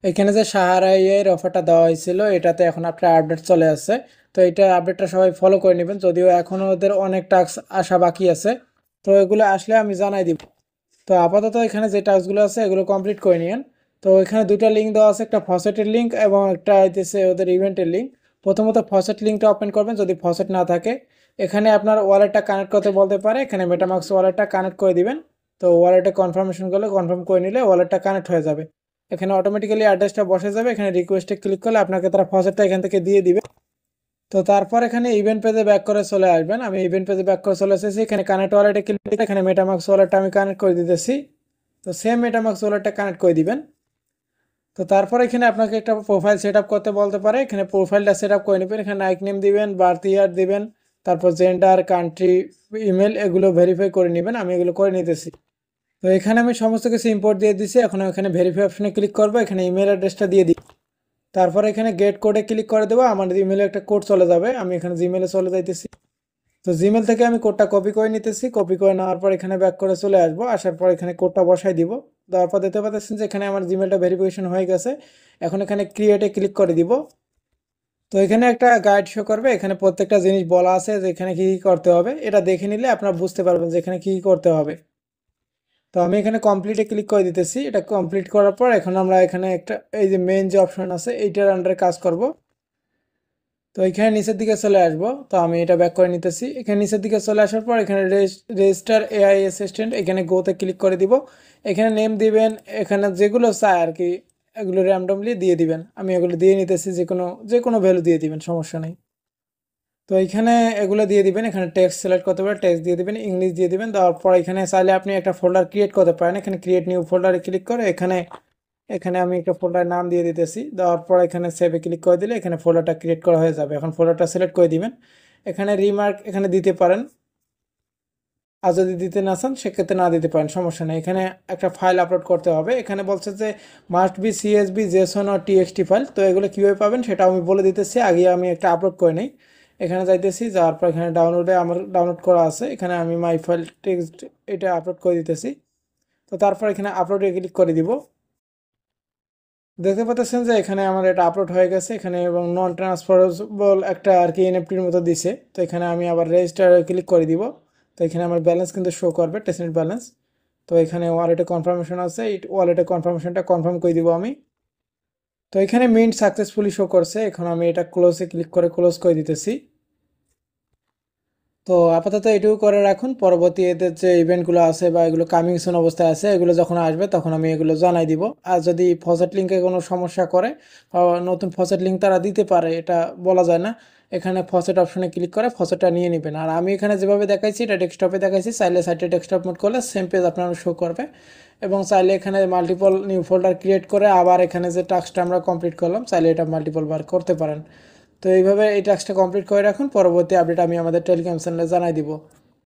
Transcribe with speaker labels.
Speaker 1: এখানে যে সাহারাইয়ের অফারটা দেওয়া হয়েছিল এটাতে এখন আপনার আপডেট চলে আসছে। তো এটা আপডেটটা সবাই ফলো করে নেবেন, যদিও এখনও ওদের অনেক টাস্ক আসা বাকি আছে। তো এগুলো আসলে আমি জানাই দিব। তো আপাতত এখানে যে টাস্কগুলো আছে এগুলো কমপ্লিট করে নিন। তো এখানে দুইটা লিঙ্ক দেওয়া আছে, একটা ফসেটের লিঙ্ক এবং একটা হইতেছে ওদের ইভেন্টের লিঙ্ক। প্রথমত ফসেট লিঙ্কটা ওপেন করবেন, যদি ফসেট না থাকে এখানে আপনার ওয়ালেটটা কানেক্ট করতে বলতে পারে, এখানে মেটামাক্স ওয়ালেটটা কানেক্ট করে দিবেন। তো ওয়ালেটে কনফার্মেশন করলে কনফার্ম করে নিলে ওয়ালেটটা কানেক্ট হয়ে যাবে। এখানে অটোমেটিক্যালি অ্যাড্রেসটা বসে যাবে, এখানে রিকোয়েস্টে ক্লিক করলে আপনাকে তারা ফসেটটা এখান থেকে দিয়ে দিবে। তো তারপর এখানে ইভেন্ট পেজে ব্যাক করে চলে আসবেন। আমি ইভেন্ট পেজে ব্যাক করে চলে এসেছি, এখানে কানেক্ট ওয়ালেটে ক্লিক করে এখানে মেটামাক্স ওয়ালেটটা আমি কানেক্ট করে দিতেছি। তো সেম মেটামাক্স ওয়ালেটটা কানেক্ট করে দিবেন। তো তারপর এখানে আপনাকে একটা প্রোফাইল সেট আপ করতে বলতে পারে, এখানে প্রোফাইলটা সেট আপ করে নেবেন। এখানে নাইক নেম দিবেন, বার্থ ইয়ার দিবেন, তারপর জেন্ডার, কান্ট্রি, ইমেল এগুলো ভেরিফাই করে নেবেন। আমি এগুলো করে নিতেছি। তো এখানে আমি সমস্ত কিছু ইম্পোর্ট দিয়ে দিছি। এখন এখানে ভেরিফাই অপশনে ক্লিক করবো, এখানে ইমেল অ্যাড্রেসটা দিয়ে দিই। তারপর এখানে গেট কোডে ক্লিক করে দেবো, আমার ইমেলে একটা কোড চলে যাবে। আমি এখানে জিমেলে চলে যাইতেছি। তো জিমেল থেকে আমি কোডটা কপি করে নিতেছি, কপি করে নেওয়ার পর এখানে ব্যাক করে চলে আসবো। আসার পর এখানে কোডটা বসাই দিব। দেওয়ার পর দেখতে পাচ্ছেন যে এখানে আমার জিমেলটা ভেরিফিকেশন হয়ে গেছে। এখন এখানে ক্রিয়েটে ক্লিক করে দিব। তো এখানে একটা গাইড শো করবে, এখানে প্রত্যেকটা জিনিস বলা আছে যে এখানে কি কি করতে হবে। এটা দেখে নিলে আপনারা বুঝতে পারবেন যে এখানে কি কি করতে হবে। তো আমি এখানে কমপ্লিটে ক্লিক করে দিতেছি। এটা কমপ্লিট করার পর এখন আমরা এখানে একটা এই যে মেইন যে অপশন আছে এইটার আন্ডারে কাজ করব। তো এখানে নিচের দিকে চলে আসব। তো আমি এটা ব্যাক করে নিতেছি। এখানে নিচের দিকে চলে আসার পর এখানে রেজিস্টার এআই অ্যাসিস্ট্যান্ট এখানে গোতে ক্লিক করে দিব। এখানে নেম দিবেন, এখানে যেগুলো চায় আর কি এগুলো র্যান্ডমলি দিয়ে দিবেন। আমি এগুলো দিয়ে নিতেছি, যে কোনো ভ্যালু দিয়ে দিবেন, সমস্যা নেই। তো এখানে এগুলো দিয়ে দিবেন। এখানে টেক্সট সিলেক্ট করতে পারে, টেক্সট দিয়ে দিবেন, ইংলিশ দিয়ে দিবেন। দেওয়ার পর এখানে চাইলে আপনি একটা ফোল্ডার ক্রিয়েট করতে পারেন। এখানে ক্রিয়েট নিউ ফোল্ডারে ক্লিক করে এখানে এখানে আমি একটা ফোল্ডার নাম দিয়ে দিতেছি। দেওয়ার পর এখানে সেভে ক্লিক করে দিলে এখানে ফোল্ডারটা ক্রিয়েট করা হয়ে যাবে। এখন ফোল্ডারটা সিলেক্ট করে দিবেন। এখানে রিমার্ক এখানে দিতে পারেন, আর যদি দিতে না চান সেক্ষেত্রে না দিতে পারেন, সমস্যা নেই। এখানে একটা ফাইল আপলোড করতে হবে। এখানে বলছে যে মাস্ট বি সিএসবি, জেসন আর টিএক্সটি ফাইল। তো এগুলো কীভাবে পাবেন সেটা আমি বলে দিতেছি, আগে আমি একটা আপলোড করে নিই। এখানে যাইতেছি, যাওয়ার পর এখানে ডাউনলোডে আমার ডাউনলোড করা আছে, এখানে আমি মাই ফাইল টেক্সট এটা আপলোড করে দিতেছি। তো তারপর এখানে আপলোডে ক্লিক করে দিব। দেখতে পাচ্ছেন যে এখানে আমার এটা আপলোড হয়ে গেছে এখানে, এবং নন ট্রান্সফারেবল একটা আর কি এনএফটির মতো দিছে। তো এখানে আমি আবার রেজিস্টার ক্লিক করে দিব। তো এখানে আমার ব্যালেন্স কিন্তু শো করবে, টেস্টনেট ব্যালেন্স। তো এখানে ওয়ালেটে কনফার্মেশন আছে, এই ওয়ালেটে কনফার্মেশনটা কনফার্ম করে দিব আমি। তো এখানে মিন্ট সাকসেসফুলি শো করছে। এখন আমি এটা ক্লোজে ক্লিক করে ক্লোজ করে দিতেছি। তো আপাতত এটুকু করে রাখুন, পরবর্তী এদের যে ইভেন্টগুলো আছে বা এগুলো কামিং সুন অবস্থায় আছে এগুলো যখন আসবে তখন আমি এগুলো জানাই দিব। আর যদি ফসেট লিঙ্কে কোনো সমস্যা করে বা নতুন ফসেট লিঙ্ক তারা দিতে পারে, এটা বলা যায় না। এখানে ফসেট অপশনে ক্লিক করে ফসেটটা নিয়ে নেবেন। আর আমি এখানে যেভাবে দেখাইছি এটা ডেস্কটপে দেখাইছি, চাইলে সাইটে ডেস্কটপ মোড করলে সেম পেজ আপনার শো করবে। এবং চাইলে এখানে মাল্টিপল নিউ ফোল্ডার ক্রিয়েট করে আবার এখানে যে টাস্কটা আমরা কমপ্লিট করলাম চাইলে এটা মাল্টিপল বার করতে পারেন। তো এইভাবে এই টাস্কটা কমপ্লিট করে রাখুন, পরবর্তী আপডেট আমি আমাদের টেলিগ্রাম চ্যানেলে জানাই দিব।